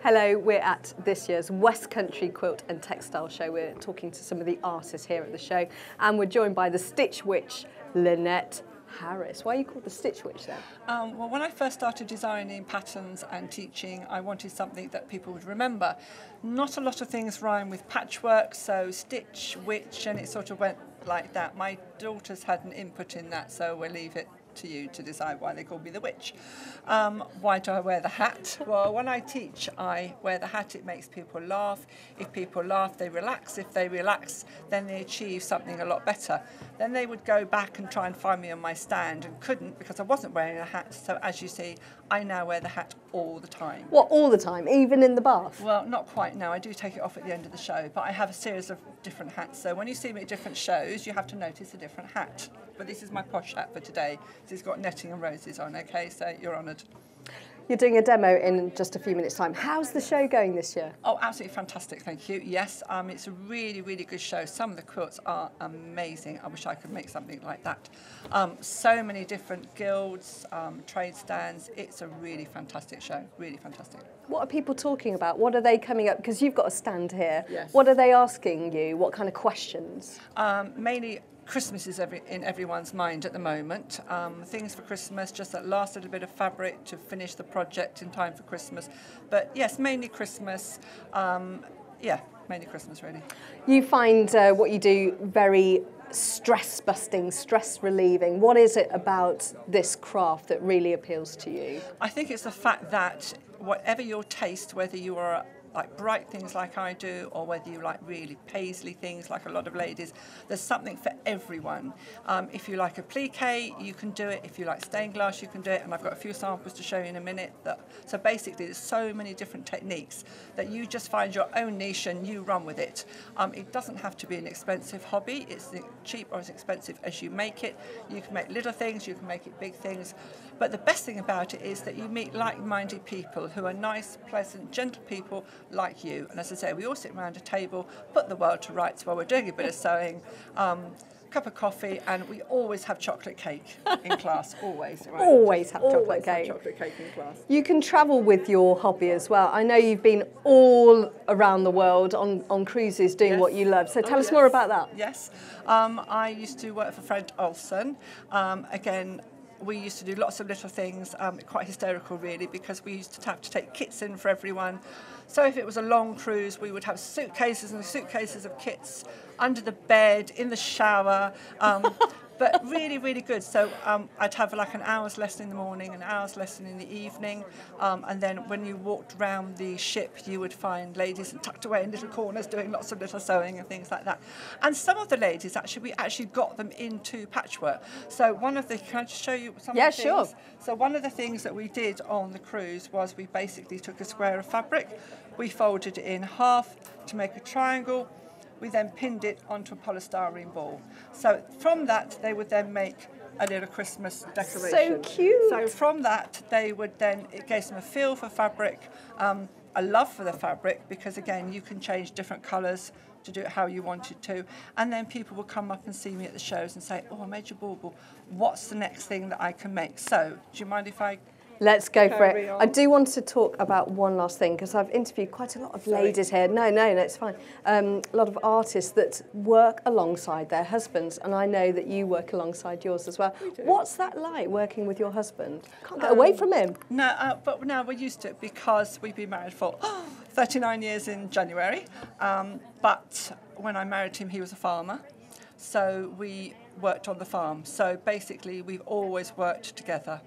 Hello, we're at this year's West Country Quilt and Textile Show. We're talking to some of the artists here at the show, and we're joined by the Stitch Witch, Lynette Harris. Why are you called the Stitch Witch then? Well, when I first started designing patterns and teaching, I wanted something that people would remember. Not a lot of things rhyme with patchwork, so Stitch, Witch, and it sort of went like that. My daughters had an input in that, so we'll leave it to you to decide why they called me the witch. Why do I wear the hat? Well, when I teach, I wear the hat. It makes people laugh. If people laugh, they relax. If they relax, then they achieve something a lot better. Then they would go back and try and find me on my stand and couldn't because I wasn't wearing a hat. So as you see, I now wear the hat all the time. What, all the time, even in the bath? Well, not quite now. I do take it off at the end of the show, but I have a series of different hats. So when you see me at different shows, you have to notice a different hat. But this is my posh hat for today. It's got netting and roses on, okay? So you're honoured. You're doing a demo in just a few minutes' time. How's the show going this year? Oh, absolutely fantastic, thank you. Yes, it's a really, really good show. Some of the quilts are amazing. I wish I could make something like that. So many different guilds, trade stands. It's a really fantastic show, really fantastic. What are people talking about? What are they coming up? Because you've got a stand here. Yes. What are they asking you? What kind of questions? Mainly Christmas is in everyone's mind at the moment. Things for Christmas, just that last little bit of fabric to finish the project in time for Christmas. But yes, mainly Christmas. Mainly Christmas really. You find what you do very stress-busting, stress-relieving. What is it about this craft that really appeals to you? I think it's the fact that whatever your taste, whether you are like bright things like I do, or whether you like really paisley things like a lot of ladies, there's something for everyone. If you like a plique, you can do it. If you like stained glass, you can do it. And I've got a few samples to show you in a minute. So basically, there's so many different techniques that you just find your own niche and you run with it. It doesn't have to be an expensive hobby. It's cheap or as expensive as you make it. You can make little things, you can make it big things. But the best thing about it is that you meet like-minded people who are nice, pleasant, gentle people like you. And as I say, we all sit around a table, put the world to rights while we're doing a bit of sewing, cup of coffee, and we always have chocolate cake in class, always. Right? Always have chocolate Always cake. have chocolate cake in class. You can travel with your hobby as well. I know you've been all around the world on cruises doing what you love. So tell us more about that. Yes. I used to work for Fred Olsen. Again, we used to do lots of little things, quite hysterical really, because we used to have to take kits in for everyone. So if it was a long cruise, we would have suitcases and suitcases of kits under the bed, in the shower, but really, really good. So I'd have like an hour's lesson in the morning, an hour's lesson in the evening, and then when you walked around the ship, you would find ladies tucked away in little corners doing lots of little sewing and things like that. And some of the ladies, we actually got them into patchwork. So can I just show you some of the things? Yeah, sure. So one of the things that we did on the cruise was we basically took a square of fabric, we folded it in half to make a triangle. We then pinned it onto a polystyrene ball. So from that, they would then make a little Christmas decoration. So cute. So from that, it gave them a feel for fabric, a love for the fabric, because again, you can change different colours to do it how you want it to. And then people will come up and see me at the shows and say, oh, I made your bauble. What's the next thing that I can make? So do you mind if I... Let's go for it. on? I do want to talk about one last thing, because I've interviewed quite a lot of ladies here. No, it's fine. A lot of artists that work alongside their husbands, and I know that you work alongside yours as well. What's that like, working with your husband? Can't get away from him. No, but now we're used to it because we've been married for 39 years in January. But when I married him, he was a farmer. So we worked on the farm. So basically, we've always worked together.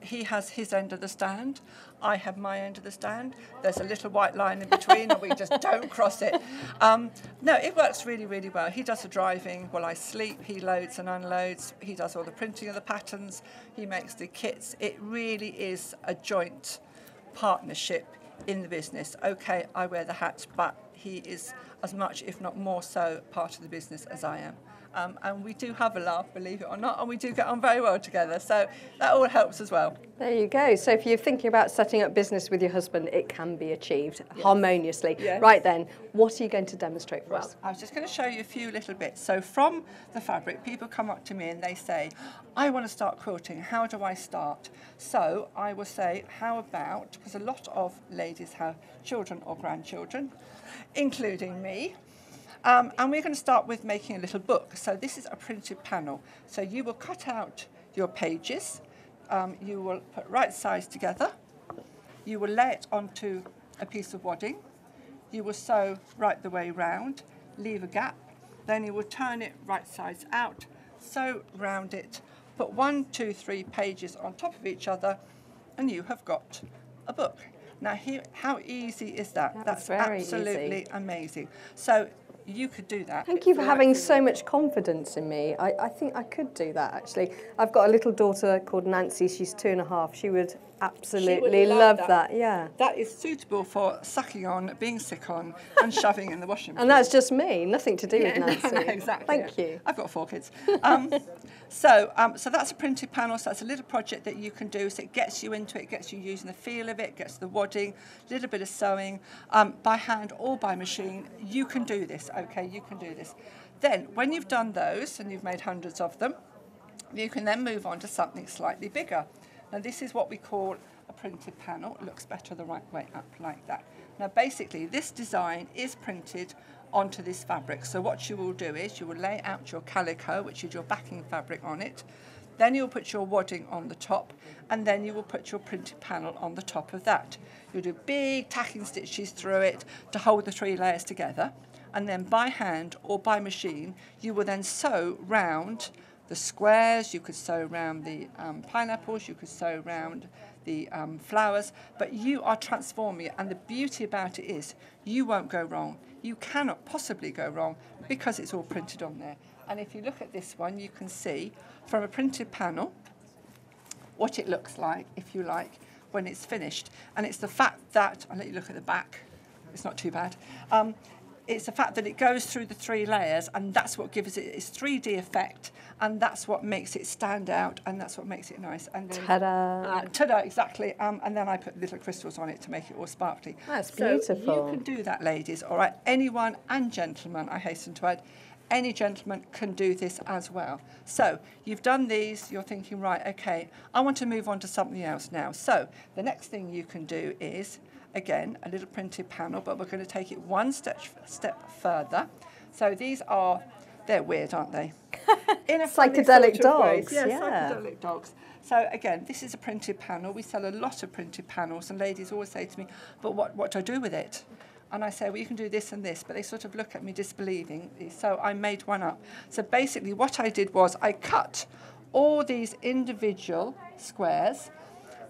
He has his end of the stand. I have my end of the stand. There's a little white line in between, and we just don't cross it. No, it works really, really well. He does the driving while I sleep. He loads and unloads. He does all the printing of the patterns. He makes the kits. It really is a joint partnership in the business. Okay, I wear the hat, but he is as much, if not more so, part of the business as I am. and we do have a laugh, believe it or not, and we do get on very well together. So that all helps as well. There you go. So if you're thinking about setting up business with your husband, it can be achieved harmoniously. Yes. Right then, what are you going to demonstrate for us? I was just going to show you a few little bits. So from the fabric, people come up to me and they say, I want to start quilting. How do I start? So I will say, how about, because a lot of ladies have children or grandchildren, including me, and we're going to start with making a little book. So this is a printed panel. So you will cut out your pages. You will put right sides together. You will lay it onto a piece of wadding. You will sew right the way round, leave a gap. Then you will turn it right sides out, sew round it, put 1, 2, 3 pages on top of each other, and you have got a book. Now, here, how easy is that? That's very absolutely easy. Amazing. So you could do that. Thank you for having so much confidence in me. I think I could do that, actually. I've got a little daughter called Nancy. She's 2.5. She would absolutely love that. Yeah. That is suitable for sucking on, being sick on, and shoving in the washing machine. And that's just me, nothing to do with Nancy. Exactly. Thank you. I've got 4 kids. So that's a printed panel. So that's a little project that you can do. So it gets you into it, gets you using the feel of it, gets the wadding, a little bit of sewing, by hand or by machine. You can do this, okay? You can do this. Then, when you've done those, and you've made hundreds of them, you can then move on to something slightly bigger. Now, this is what we call a printed panel. It looks better the right way up, like that. Now, basically, this design is printed onto this fabric. So what you will do is you will lay out your calico, which is your backing fabric, on it. Then you'll put your wadding on the top, and then you will put your printed panel on the top of that. You'll do big tacking stitches through it to hold the 3 layers together. And then by hand or by machine, you will then sew round the squares. You could sew round the pineapples, you could sew round the flowers, but you are transforming it, and the beauty about it is you won't go wrong. You cannot possibly go wrong because it's all printed on there. And if you look at this one, you can see from a printed panel what it looks like, if you like, when it's finished. And it's the fact that, I'll let you look at the back, it's not too bad, it's the fact that it goes through the 3 layers, and that's what gives it its 3D effect, and that's what makes it stand out, and that's what makes it nice. And then, Ta-da! Ta-da, exactly. And then I put little crystals on it to make it all sparkly. That's beautiful. So you can do that, ladies, all right? Anyone, and gentlemen, I hasten to add, any gentleman can do this as well. So you've done these, you're thinking, right, okay, I want to move on to something else now. So the next thing you can do is, again, a little printed panel, but we're going to take it one step further. So these are, they're weird, aren't they? In a Psychedelic dogs. Yeah, Yeah, psychedelic dogs. So again, this is a printed panel. We sell a lot of printed panels, and ladies always say to me, but what do I do with it? And I say, well, you can do this and this, but they sort of look at me disbelieving. So I made one up. So basically what I did was I cut all these individual squares.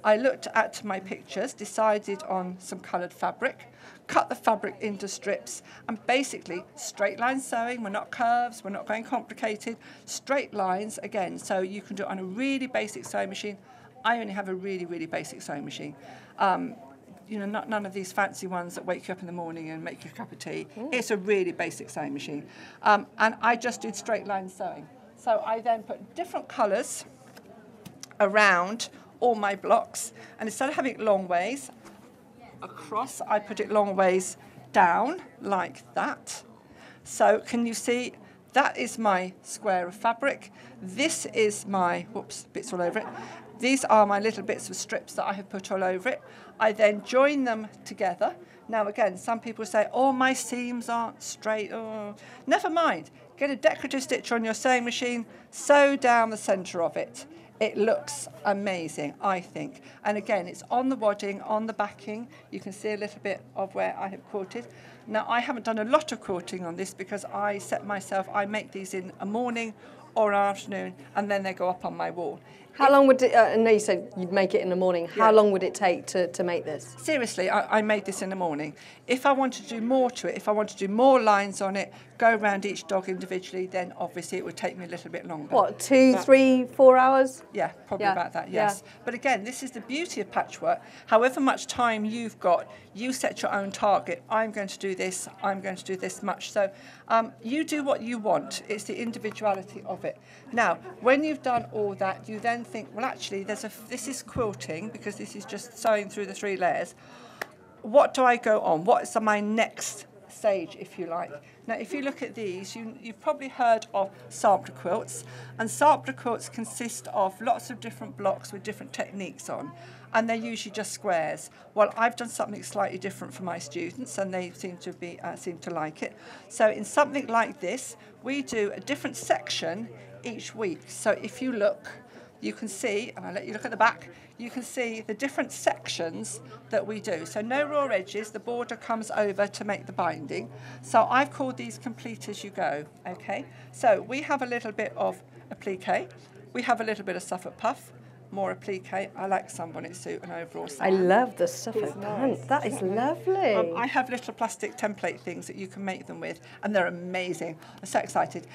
I looked at my pictures, decided on some coloured fabric, cut the fabric into strips, and basically straight line sewing. We're not curves, we're not going complicated, straight lines again. So you can do it on a really basic sewing machine. I only have a really, really basic sewing machine. You know, none of these fancy ones that wake you up in the morning and make you a cup of tea. It's a really basic sewing machine. And I just did straight line sewing. So I then put different colours around all my blocks, and instead of having it long ways across, I put it long ways down like that. So can you see, that is my square of fabric. This is my, whoops, bits all over it. These are my little bits of strips that I have put all over it. I then join them together. Now again, some people say, oh, my seams aren't straight. Oh, never mind. Get a decorative stitch on your sewing machine, sew down the centre of it. It looks amazing, I think. And again, it's on the wadding, on the backing. You can see a little bit of where I have quilted. Now, I haven't done a lot of quilting on this because I set myself, I make these in a morning or an afternoon, and then they go up on my wall. How long would it, I know you said you'd make it in the morning. How long would it take to make this? Seriously, I made this in the morning. If I wanted to do more to it, if I wanted to do more lines on it, go around each dog individually, then obviously it would take me a little bit longer. What, 2, 3, 4 hours? Yeah, probably about that, yes. Yeah. But again, this is the beauty of patchwork. However much time you've got, you set your own target. I'm going to do this, I'm going to do this much. So you do what you want. It's the individuality of it. Now, when you've done all that, you then think, well, actually, this is quilting, because this is just sewing through the 3 layers. What do I go on? What is my next stage, if you like? Now, if you look at these, you've probably heard of sampler quilts, and sampler quilts consist of lots of different blocks with different techniques on, and they're usually just squares. Well, I've done something slightly different for my students, and they seem to like it. So in something like this, we do a different section each week. So if you look, you can see, and I'll let you look at the back, you can see the different sections that we do. So no raw edges, the border comes over to make the binding. So I've called these complete as you go, okay? So we have a little bit of applique, we have a little bit of Suffolk puff, more applique. I like sunbonnet suit and overall I love the Suffolk pants. That is lovely. I have little plastic template things that you can make them with, and they're amazing. I'm so excited.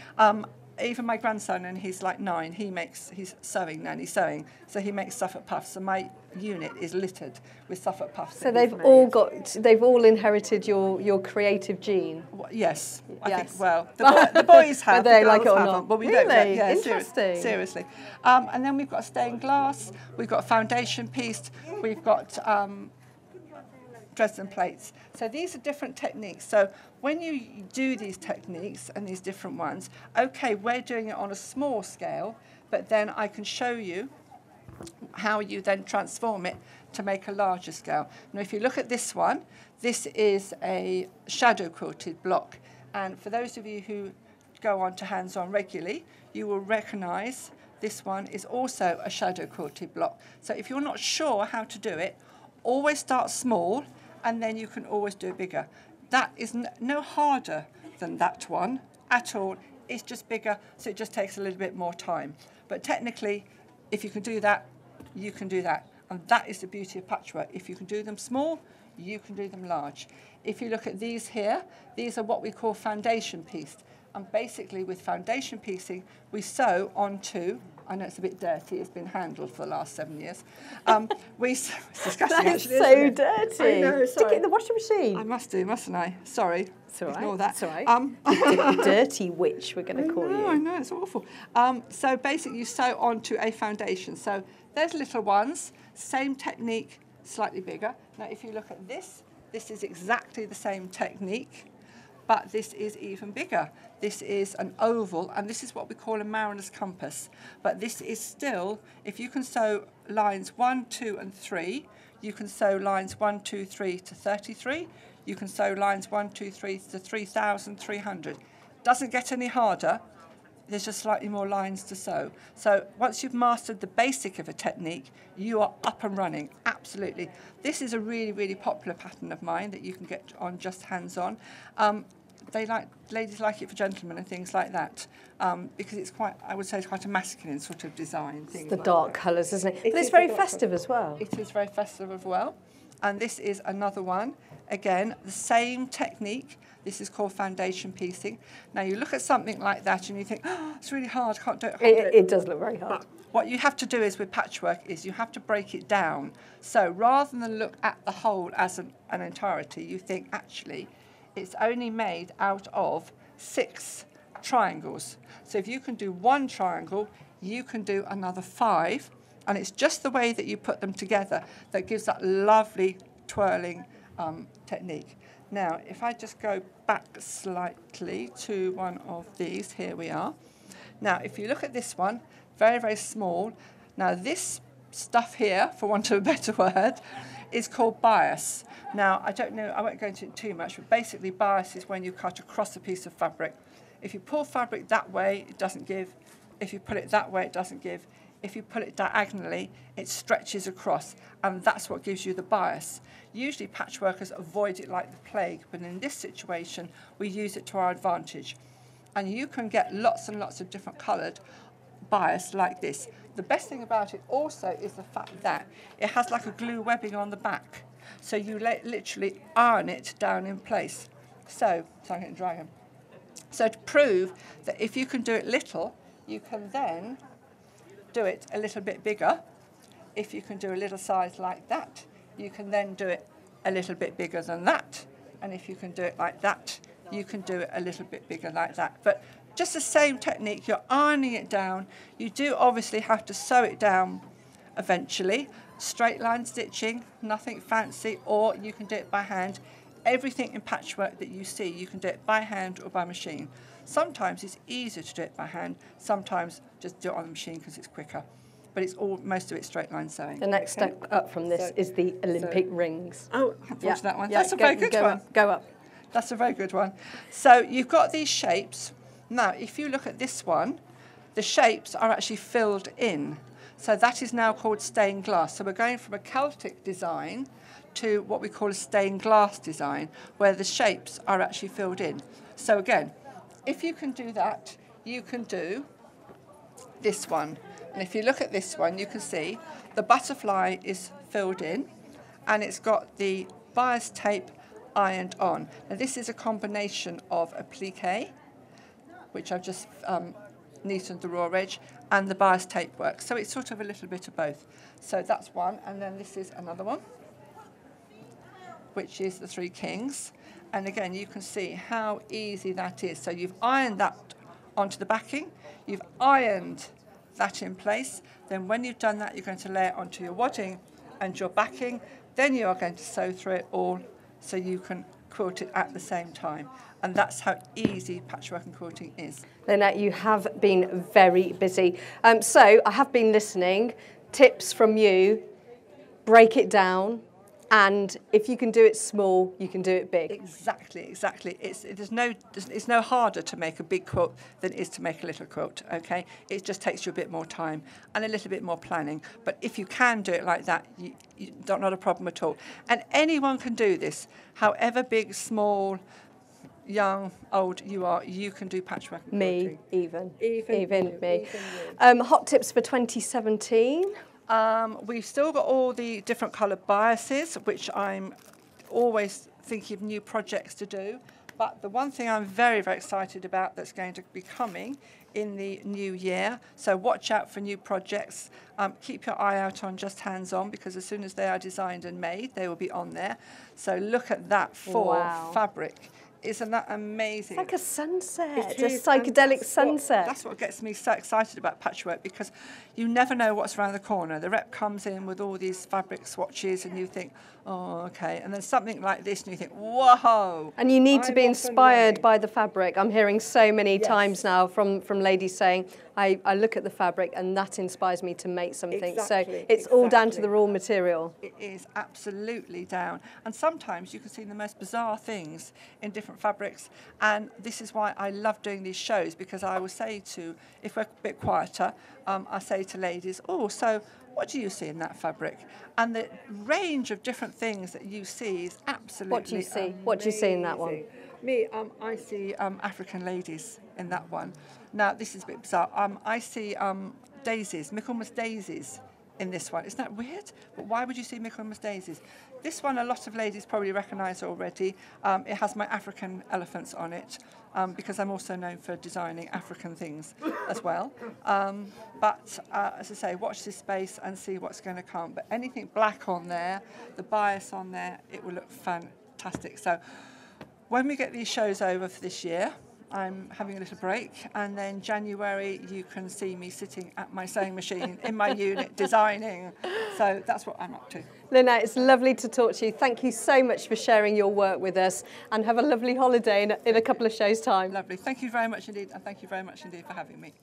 Even my grandson, and he's like 9, he's sewing now, and he's sewing, so he makes Suffolk puffs, so my unit is littered with Suffolk puffs. So they've all inherited your creative gene. Yes, I think. Well, the boys have. Whether they like it or haven't, not. but we Really? don't. Yeah, Interesting. Seriously. And then we've got stained glass. We've got a foundation piece. We've got Dresden plates. So these are different techniques. So when you do these techniques and these different ones, okay, we're doing it on a small scale, but then I can show you how you then transform it to make a larger scale. Now, if you look at this one, this is a shadow quilted block. And for those of you who go on to hands-on regularly, you will recognise this one is also a shadow quilted block. So if you're not sure how to do it, always start small, and then you can always do it bigger. That is no harder than that one at all. It's just bigger, so it just takes a little bit more time. But technically, if you can do that, you can do that. And that is the beauty of patchwork. If you can do them small, you can do them large. If you look at these here, these are what we call foundation pieced. And basically with foundation piecing, we sew onto, I know it's a bit dirty, it's been handled for the last 7 years. It's disgusting. That's actually, so isn't it? dirty. I know, Stick it in the washing machine. I must do, mustn't I? Sorry. It's all right. Ignore that. It's all right. Dirty witch, we're going to call you. I know, it's awful. So basically you sew onto a foundation. So there's little ones, same technique, slightly bigger. Now if you look at this is exactly the same technique, but this is even bigger. This is an oval, and this is what we call a mariner's compass. But this is still, if you can sew lines 1, 2, and 3, you can sew lines 1, 2, 3 to 33. You can sew lines 1, 2, 3 to 3,300. Doesn't get any harder. There's just slightly more lines to sew. So once you've mastered the basic of a technique, you are up and running, absolutely. This is a really, really popular pattern of mine that you can get on Just Hands-on. Ladies like it for gentlemen and things like that, because it's quite, I would say, it's quite a masculine sort of design. It's the dark colours, isn't it? But it's very festive as well. It is very festive as well. And this is another one. Again, the same technique. This is called foundation piecing. Now you look at something like that and you think, oh, it's really hard, I can't do it. It does look very hard. But what you have to do is with patchwork is you have to break it down. So rather than look at the whole as an entirety, you think actually it's only made out of 6 triangles. So if you can do 1 triangle, you can do another 5, and it's just the way that you put them together that gives that lovely twirling technique. Now, if I just go back slightly to one of these, here we are. Now, if you look at this one, very, very small. Now, this stuff here, for want of a better word, is called bias. Now, I don't know, I won't go into it too much, but basically bias is when you cut across a piece of fabric. If you pull fabric that way, it doesn't give. If you pull it that way, it doesn't give. If you pull it diagonally, it stretches across, and that's what gives you the bias. Usually patchworkers avoid it like the plague, but in this situation, we use it to our advantage. And you can get lots and lots of different coloured bias like this. the best thing about it also is the fact that it has like a glue webbing on the back. So you literally iron it down in place. So I'm getting dry again. So to prove that if you can do it little, you can then do it a little bit bigger. If you can do a little size like that, you can then do it a little bit bigger than that. And if you can do it like that, you can do it a little bit bigger like that. But just the same technique, you're ironing it down. You do obviously have to sew it down eventually. Straight line stitching, nothing fancy, or you can do it by hand. Everything in patchwork that you see, you can do it by hand or by machine. Sometimes it's easier to do it by hand, sometimes just do it on the machine because it's quicker. But it's all, most of it straight line sewing. The next step up from this is the Olympic rings. Oh, I haven't thought of that one. Yeah, That's a very good one. Go up. That's a very good one. So you've got these shapes. Now, if you look at this one, the shapes are actually filled in. So that is now called stained glass. So we're going from a Celtic design to what we call a stained glass design, where the shapes are actually filled in. So again, if you can do that, you can do this one. And if you look at this one, you can see the butterfly is filled in, and it's got the bias tape ironed on. Now this is a combination of a plique, which I've just neatened the raw edge, and the bias tape work. So it's sort of a little bit of both. So that's one, and then this is another one, which is the Three Kings. And again, you can see how easy that is. So you've ironed that onto the backing, you've ironed that in place. Then when you've done that, you're going to lay it onto your wadding and your backing. Then you are going to sew through it all so you can quilt it at the same time. And that's how easy patchwork and quilting is. Lynette, you have been very busy. So I have been listening. Tips from you, break it down. And if you can do it small, you can do it big. Exactly, exactly. It's no harder to make a big quilt than it is to make a little quilt, okay? It just takes you a bit more time and a little bit more planning. But if you can do it like that, not a problem at all. And anyone can do this. However big, small, young, old you are, you can do patchwork and quilting. Even me. Even you. Hot tips for 2017? We've still got all the different colour biases, which I'm always thinking of new projects to do. But the one thing I'm very, very excited about that's going to be coming in the new year, so watch out for new projects. Keep your eye out on Just Hands On, because as soon as they are designed and made, they will be on there. So look at that for fabric. Isn't that amazing? It's like a sunset, a psychedelic sunset. That's what gets me so excited about patchwork, because you never know what's around the corner. The rep comes in with all these fabric swatches and you think, oh, okay. And then something like this and you think, whoa. And you need to be inspired by the fabric. I'm hearing so many times now from ladies saying, I look at the fabric and that inspires me to make something. Exactly, so it's all down to the raw material. It is absolutely down. And sometimes you can see the most bizarre things in different fabrics. And this is why I love doing these shows, because I will say to, if we're a bit quieter, I say to ladies, oh, so what do you see in that fabric? And the range of different things that you see is absolutely What do you see? amazing. What do you see in that one? Me, I see African ladies in that one. Now, this is a bit bizarre. I see daisies, Michaelmas daisies in this one. Isn't that weird? But why would you see Michaelmas daisies? This one, a lot of ladies probably recognise already. It has my African elephants on it, because I'm also known for designing African things as well. But as I say, watch this space and see what's going to come. But anything black on there, the bias on there, it will look fantastic. So when we get these shows over for this year, I'm having a little break, and then January you can see me sitting at my sewing machine in my unit designing. So that's what I'm up to. Lynette, it's lovely to talk to you. Thank you so much for sharing your work with us, and have a lovely holiday in a couple of shows' time. Lovely. Thank you very much indeed, and thank you very much indeed for having me.